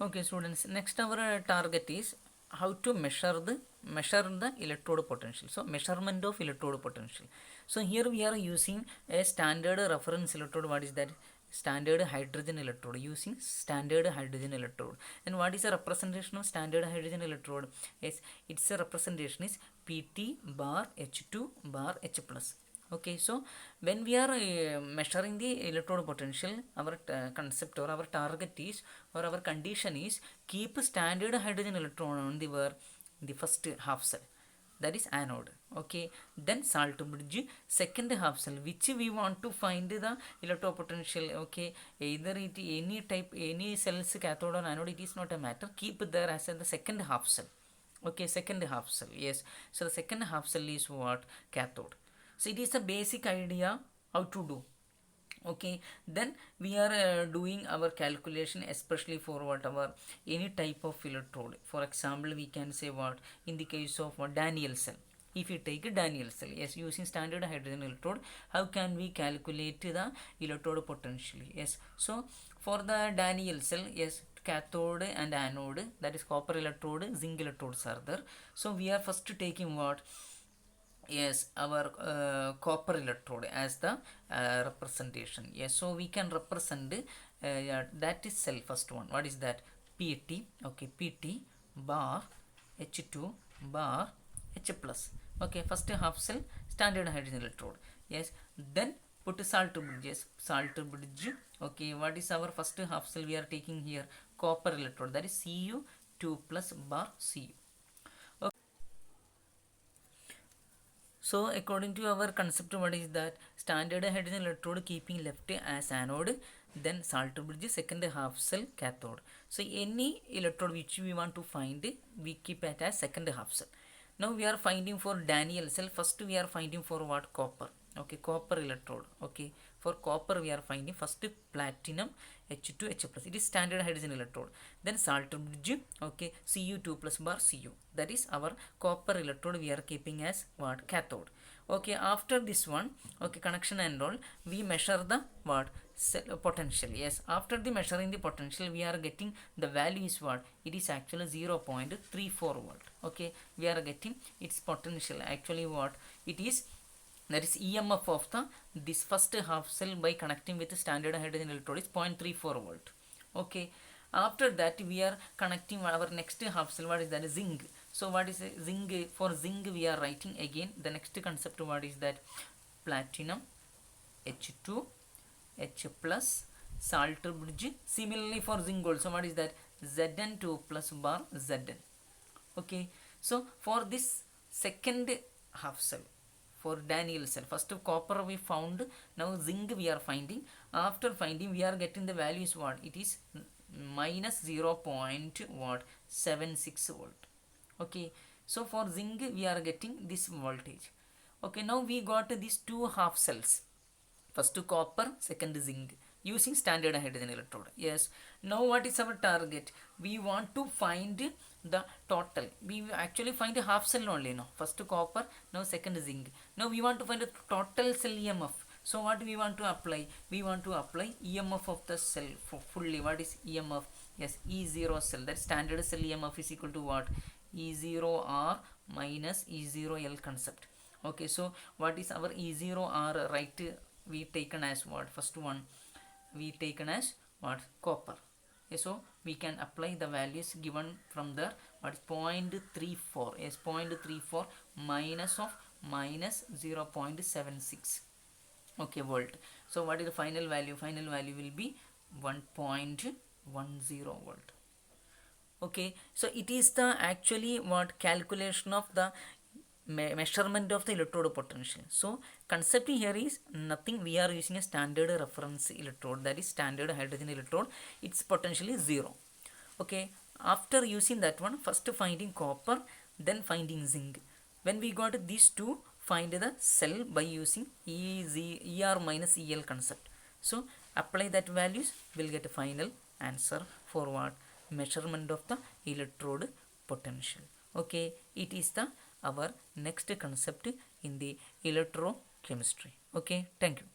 Okay, students. Next, our target is how to measure the electrode potential. So, measurement of electrode potential. So, here we are using a standard reference electrode. What is that? Standard hydrogen electrode. Using standard hydrogen electrode. And what is the representation of standard hydrogen electrode? Yes, its a representation is PT bar H2 bar H plus. Okay, so when we are measuring the electrode potential, our concept or our target is or our condition is keep standard hydrogen electron on the where the first half cell, that is anode. Okay, then salt bridge second half cell, which we want to find the electrode potential. Okay, either it any type any cells cathode or anode, it is not a matter, keep there as the second half cell. Okay, second half cell, yes. So the second half cell is what? Cathode. So it is the basic idea how to do. Okay, then we are doing our calculation, especially for what our any type of electrode. For example, we can say what in the case of what Daniel cell. If you take a Daniel cell, yes, using standard hydrogen electrode, how can we calculate the electrode potential? Yes, so for the Daniel cell, yes, cathode and anode, that is copper electrode, zinc electrodes are there. So we are first taking what? Yes, our copper electrode as the representation. Yes, so we can represent yeah, that is cell first one. What is that? PT. Okay, PT bar H2 bar H plus. Okay, first half cell standard hydrogen electrode. Yes, then put salt bridge. Yes, salt bridge. Okay, what is our first half cell we are taking here? Copper electrode, that is Cu2 plus bar Cu. So according to our concept, what is that? Standard hydrogen electrode keeping left as anode, then salt bridge second half cell cathode. So any electrode which we want to find, we keep it as second half cell. Now we are finding for Daniel cell. First we are finding for what? Copper. Okay, copper electrode. Okay, for copper we are finding first platinum H2 H plus. It is standard hydrogen electrode. Then salt bridge. Okay, Cu2 plus bar Cu. That is our copper electrode we are keeping as what? Cathode. Okay, after this one, okay, connection and all, we measure the what? Potential. Yes, after the measuring the potential, we are getting the value is what? It is actually 0.34 volt. Okay, we are getting its potential actually what? It is, that is EMF of the this first half cell by connecting with the standard hydrogen electrode is 0.34 volt. Okay, after that we are connecting our next half cell. What is that? Zinc. So what is zinc? For zinc we are writing again the next concept. What is that? Platinum H2 H plus salt bridge. Similarly for zinc also, what is that? Zn2 plus bar Zn. Okay, so for this second half cell, for Daniel cell, first copper we found, now zinc we are finding. After finding, we are getting the values what? It is minus 0.76 volt. Okay, so for zinc we are getting this voltage. Okay, now we got these two half cells, first copper, second zinc, using standard hydrogen electrode. Yes, now what is our target? We want to find the total. We actually find a half cell only now. First copper, now second zinc. Now we want to find a total cell EMF. So what we want to apply? We want to apply EMF of the cell for fully. What is EMF? Yes, E0 cell. That standard cell EMF is equal to what? E0R minus E0L concept. Okay, so what is our E0R? Right, we taken as what? First one we taken as what? Copper. Okay, so we can apply the values given from there. What is 0.34? Yes, 0.34 minus of minus 0.76. Okay, volt. So what is the final value? Final value will be 1.10 volt. Okay, so it is the actually what? Calculation of the measurement of the electrode potential. So concept here is nothing, we are using a standard reference electrode, that is standard hydrogen electrode. Its potential is 0. Okay, after using that one, first finding copper, then finding zinc. When we got these two, find the cell by using ER minus EL concept. So apply that values, will get a final answer for what? Measurement of the electrode potential. Okay, it is the our next concept in the electrochemistry. Okay, thank you.